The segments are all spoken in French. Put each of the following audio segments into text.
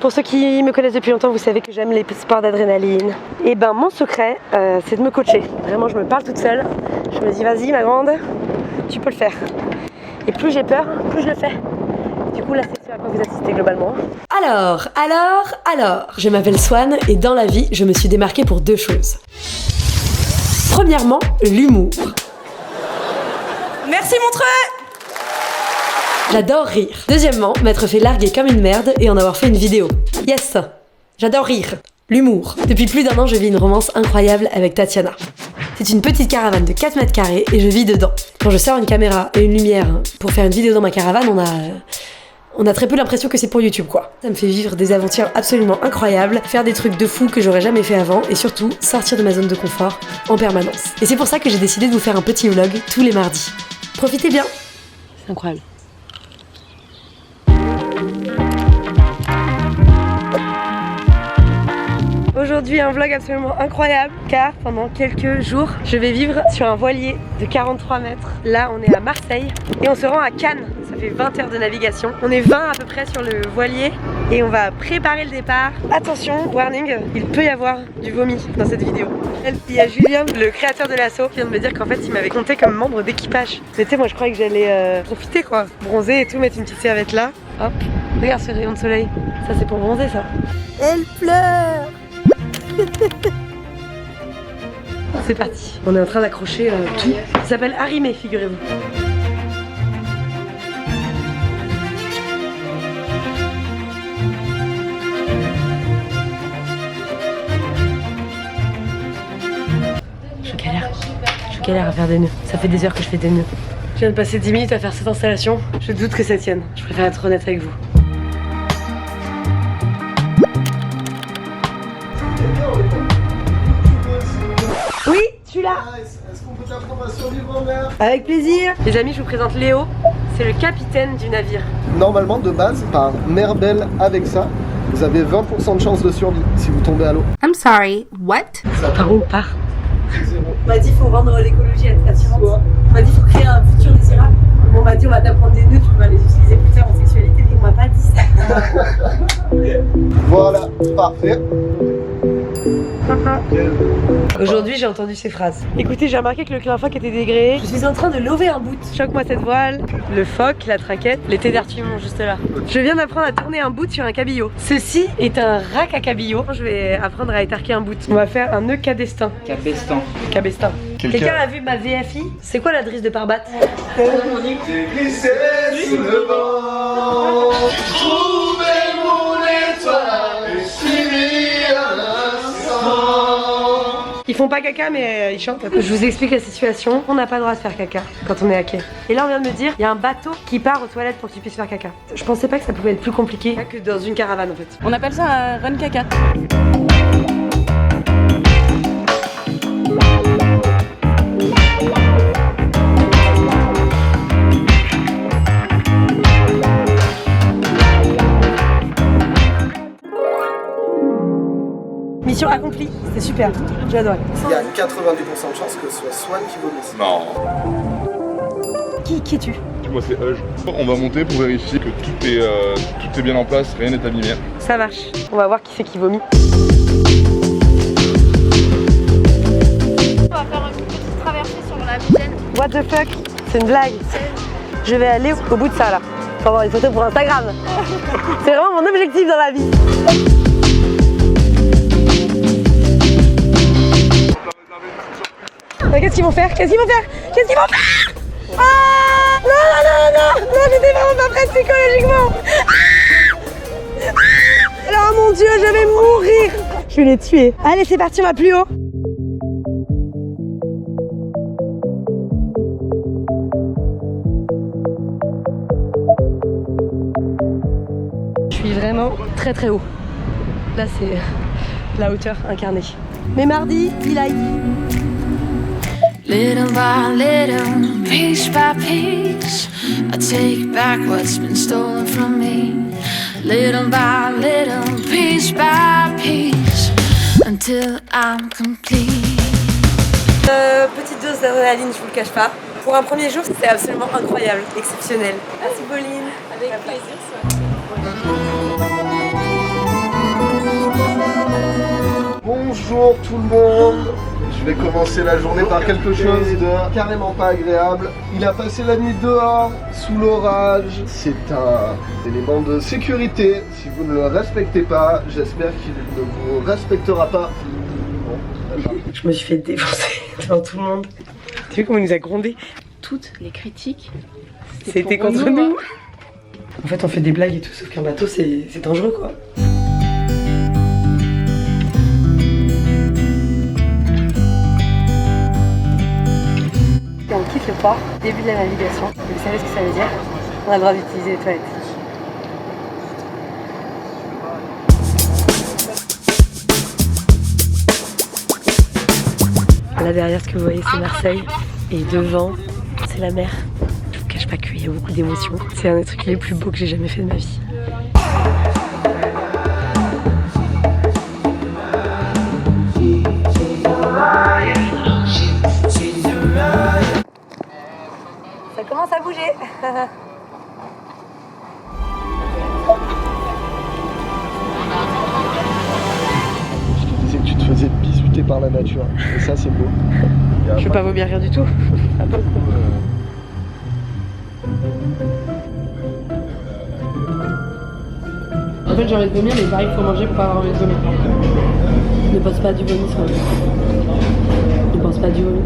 Pour ceux qui me connaissent depuis longtemps, vous savez que j'aime les sports d'adrénaline. Et ben mon secret, c'est de me coacher. Vraiment, je me parle toute seule. Je me dis vas-y ma grande, tu peux le faire. Et plus j'ai peur, plus je le fais. Du coup là c'est ce à quoi vous assistez globalement. Alors, je m'appelle Swan et dans la vie, je me suis démarquée pour 2 choses. Premièrement, l'humour. Merci Montreux. J'adore rire. Deuxièmement, m'être fait larguer comme une merde et en avoir fait une vidéo. Yes, j'adore rire. L'humour. Depuis plus d'1 an, je vis une romance incroyable avec Tatiana. C'est une petite caravane de 4 mètres carrés et je vis dedans. Quand je sors une caméra et une lumière pour faire une vidéo dans ma caravane, on a très peu l'impression que c'est pour YouTube quoi. Ça me fait vivre des aventures absolument incroyables, faire des trucs de fou que j'aurais jamais fait avant et surtout sortir de ma zone de confort en permanence. Et c'est pour ça que j'ai décidé de vous faire un petit vlog tous les mardis. Profitez bien. C'est incroyable. Aujourd'hui un vlog absolument incroyable car pendant quelques jours je vais vivre sur un voilier de 43 mètres. Là on est à Marseille et on se rend à Cannes. Ça fait 20 heures de navigation. On est 20 à peu près sur le voilier et on va préparer le départ. Attention, warning, il peut y avoir du vomi dans cette vidéo. Il y a Julien, le créateur de l'assaut, qui vient de me dire qu'en fait il m'avait compté comme membre d'équipage. Mais tu sais, moi je croyais que j'allais profiter quoi, bronzer et tout, mettre une petite serviette là. Hop, regarde ce rayon de soleil, ça c'est pour bronzer ça. Elle pleure. C'est parti, on est en train d'accrocher tout. Ça s'appelle arrimer, figurez-vous. Je galère à faire des nœuds. Ça fait des heures que je fais des nœuds. Je viens de passer 10 minutes à faire cette installation. Je doute que ça tienne. Je préfère être honnête avec vous. Oui, je suis là. Est-ce qu'on peut t'apprendre à survivre en mer? Avec plaisir. Les amis, je vous présente Léo. C'est le capitaine du navire. Normalement, de base, par mer belle avec ça, vous avez 20% de chance de survie si vous tombez à l'eau. I'm sorry, what? Par où on part? Zéro. On m'a dit qu'il faut rendre l'écologie attirante. On m'a dit qu'il faut créer un futur désirable. On m'a dit on va t'apprendre des nœuds, tu vas les utiliser plus tard en sexualité, mais on m'a pas dit ça. Voilà, parfait. Aujourd'hui j'ai entendu ces phrases. Écoutez, j'ai remarqué que le clin phoque était dégréé. Je suis en train de lever un boot. Choque-moi cette voile. Le phoque, la traquette, les thés d'Artumon juste là. Je viens d'apprendre à tourner un boot sur un cabillaud. Ceci est un rack à cabillaud. Je vais apprendre à étarquer un boot. On va faire un nœud cabestin. Cabestin. Quelqu'un a vu ma VFI? C'est quoi la drisse de Parbat? J'ai glissé sous le vent, trouvé mon étoile et suivi un instant. Ils font pas caca mais ils chantent. Je vous explique la situation. On n'a pas le droit de faire caca quand on est à quai. Et là on vient de me dire, il y a un bateau qui part aux toilettes pour que tu puisses faire caca. Je pensais pas que ça pouvait être plus compliqué que dans une caravane en fait. On appelle ça un run caca. Mission accomplie, c'était super, j'ai adoré. Il y a 90% de chances que ce soit Swan qui vomisse. Non. Qui es-tu? Moi c'est Euge. On va monter pour vérifier que tout est bien en place, rien n'est abîmé. Ça marche. On va voir qui c'est qui vomit. On va faire une petite traversée sur la Vienne. What the fuck? C'est une blague. Je vais aller au bout de ça là. Pour avoir des photos pour Instagram. C'est vraiment mon objectif dans la vie. Qu'est-ce qu'ils vont faire? Qu'est-ce qu'ils vont faire? Qu'est-ce qu'ils vont faire? Ah non, non, non, non, non, j'étais vraiment pas prête psychologiquement. Ah oh mon Dieu, je vais mourir. Je vais les tuer. Allez, c'est parti, on va plus haut. Je suis vraiment très très haut. Là, c'est la hauteur incarnée. Mais mardi, il a été. Little by little, piece by piece, I take back what's been stolen from me. Little by little, piece by piece, until I'm complete. Petite dose d'adrénaline, je vous le cache pas. Pour un premier jour, c'était absolument incroyable, exceptionnel. Merci Pauline. Avec plaisir. Bonjour tout le monde. Je vais commencer la journée par quelque chose de carrément pas agréable. Il a passé la nuit dehors, sous l'orage. C'est un élément de sécurité. Si vous ne le respectez pas, j'espère qu'il ne vous respectera pas. Bon, je me suis fait défoncer devant tout le monde. Tu vois comment il nous a grondé? Toutes les critiques, c'était contre nous. En fait, on fait des blagues et tout, sauf qu'un bateau, c'est dangereux, quoi. Et on quitte le port, début de la navigation. Vous savez ce que ça veut dire? On a le droit d'utiliser les toilettes. Là derrière, ce que vous voyez, c'est Marseille. Et devant, c'est la mer. Je vous cache pas qu'il y a beaucoup d'émotions. C'est un des trucs les plus beaux que j'ai jamais fait de ma vie. Ça commence à bouger. Je te disais que tu te faisais bisuter par la nature. Et ça, c'est beau. Je veux pas vomir rien du tout. En fait, j'ai envie de vomir, mais pareil, il faut manger pour pas avoir envie de vomir. Ne pense pas du vomi sur le. Ne pense pas du vomi.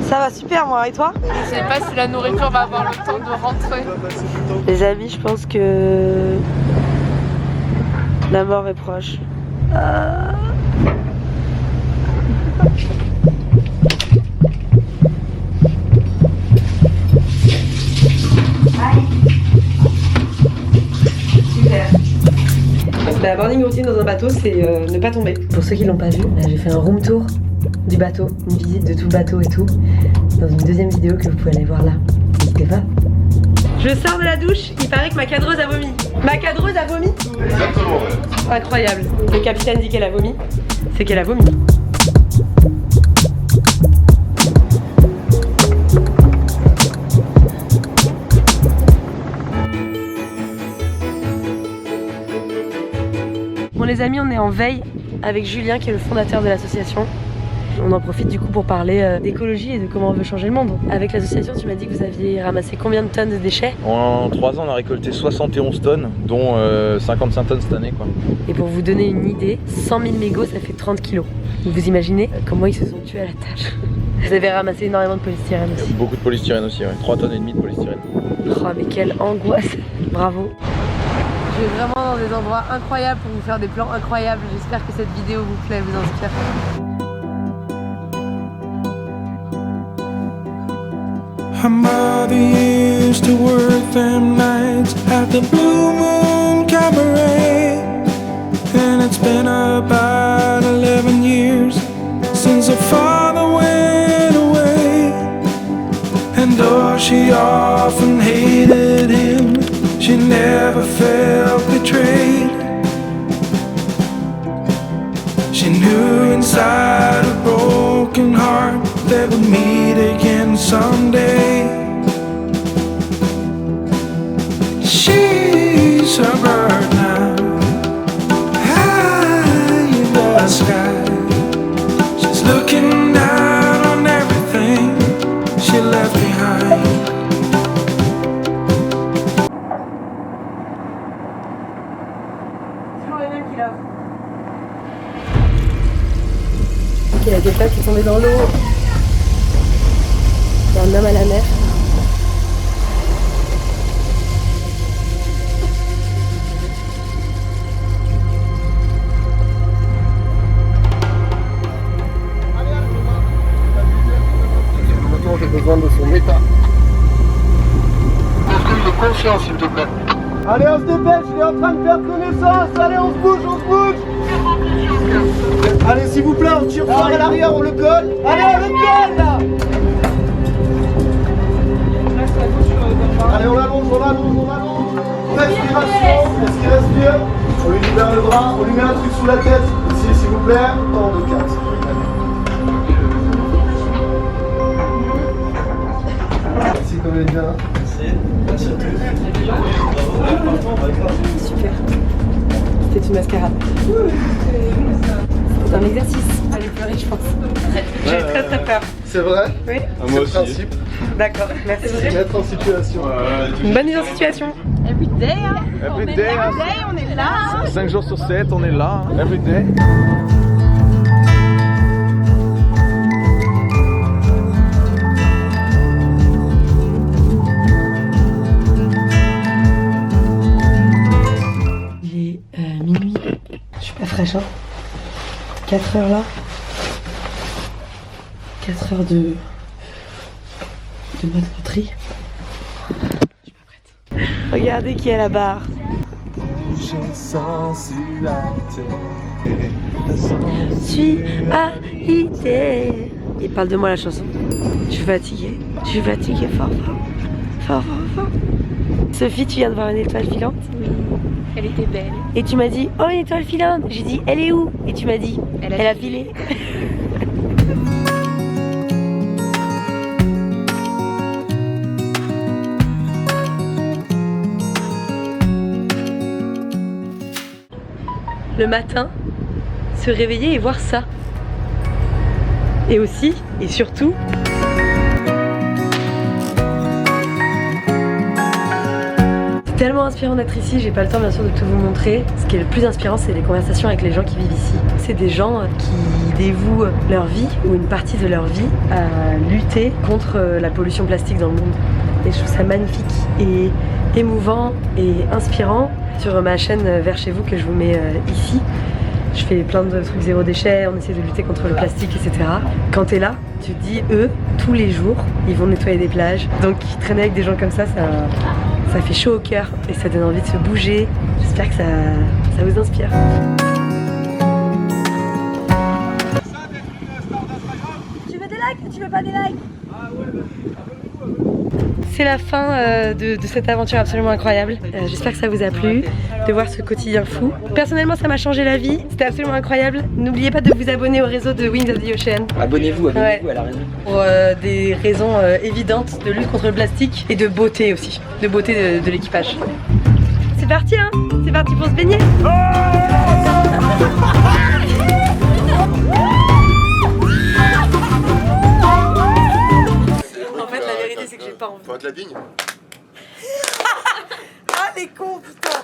Ça va super, moi, et toi? Je sais pas si la nourriture va avoir le temps de rentrer. Les amis, je pense que la mort est proche. La morning routine dans un bateau, c'est ne pas tomber. Pour ceux qui l'ont pas vu, j'ai fait un room tour du bateau, une visite de tout le bateau et tout, dans une deuxième vidéo que vous pouvez aller voir là. N'hésitez pas. Je sors de la douche, il paraît que ma cadreuse a vomi. Ma cadreuse a vomi? Exactement. Incroyable. Le capitaine dit qu'elle a vomi, c'est qu'elle a vomi. Bon les amis, on est en veille avec Julien qui est le fondateur de l'association. On en profite du coup pour parler d'écologie et de comment on veut changer le monde. Avec l'association, tu m'as dit que vous aviez ramassé combien de tonnes de déchets? En 3 ans, on a récolté 71 tonnes, dont 55 tonnes cette année, quoi. Et pour vous donner une idée, 100 000 mégots, ça fait 30 kilos. Vous imaginez comment ils se sont tués à la tâche. Vous avez ramassé énormément de polystyrène aussi. Beaucoup de polystyrène aussi, ouais. 3 tonnes et demie de polystyrène. Oh mais quelle angoisse. Bravo. Je vais vraiment dans des endroits incroyables pour vous faire des plans incroyables. J'espère que cette vidéo vous plaît, vous inspire. Her mother used to work them nights at the Blue Moon Cabaret. And it's been about 11 years since her father went away. And though she often hated him, she never felt betrayed. She knew inside her broken heart they would meet again someday. She's a bird now, high in the sky. She's looking down on everything she left behind. Ok, il y a quelqu'un qui est tombé dans l'eau. Il y a un homme à la mer. Maintenant, j'ai besoin de son état. Esprit de conscience, s'il te plaît. Allez, on se dépêche, il est en train de faire connaissance. Allez, on se bouge, on se bouge. Allez, s'il vous plaît, on tire fort à l'arrière, on le colle. Allez, on le colle là. Allez, on l'allonge, on l'allonge, on l'allonge. Respiration, est-ce qu'il respire? On lui libère le bras, on lui met un truc sous la tête. Ici, s'il vous plaît, en 2, 4. Merci, comme elle est bien. Merci. Merci à tous. Super. mascara. C'est un exercice. Allez pleurer, je pense. J'ai très peur. C'est vrai? Oui. C'est le principe. D'accord, merci. Se mettre en situation. Une bonne mise en situation. Everyday, on est là. 5 jours sur 7, on est là. Everyday. Il est minuit. Je suis pas fraîche, hein. 4 heures là. 4 heures de mode country. Je suis pas prête. Regardez qui est à la barre. Suis agité. Il parle de moi la chanson. Je suis fatiguée. Fort. Sophie, tu viens de voir une étoile filante? Oui, elle était belle. Et tu m'as dit, oh une étoile filante. J'ai dit, elle est où? Et tu m'as dit, elle a filé. Le matin, se réveiller et voir ça. Et aussi, et surtout, c'est tellement inspirant d'être ici, j'ai pas le temps bien sûr de tout vous montrer. Ce qui est le plus inspirant, c'est les conversations avec les gens qui vivent ici. C'est des gens qui dévouent leur vie, ou une partie de leur vie, à lutter contre la pollution plastique dans le monde. Et je trouve ça magnifique et émouvant et inspirant. Sur ma chaîne Vers chez vous que je vous mets ici, je fais plein de trucs zéro déchet, on essaie de lutter contre le plastique, etc. Quand t'es là, tu te dis, eux, tous les jours, ils vont nettoyer des plages. Donc traîner avec des gens comme ça fait chaud au cœur et ça donne envie de se bouger. J'espère que ça vous inspire. Tu veux des likes? Tu veux pas des likes? C'est la fin de cette aventure absolument incroyable. J'espère que ça vous a plu, de voir ce quotidien fou. Personnellement, ça m'a changé la vie. C'était absolument incroyable. N'oubliez pas de vous abonner au réseau de Wings of the Ocean. Abonnez-vous, Ouais. elle a raison. Pour des raisons évidentes de lutte contre le plastique et de beauté aussi. De beauté de l'équipage. C'est parti, hein? C'est parti pour se baigner. En fait, la vérité, c'est que j'ai pas envie. Faut être la vigne. Ah, les cons, putain!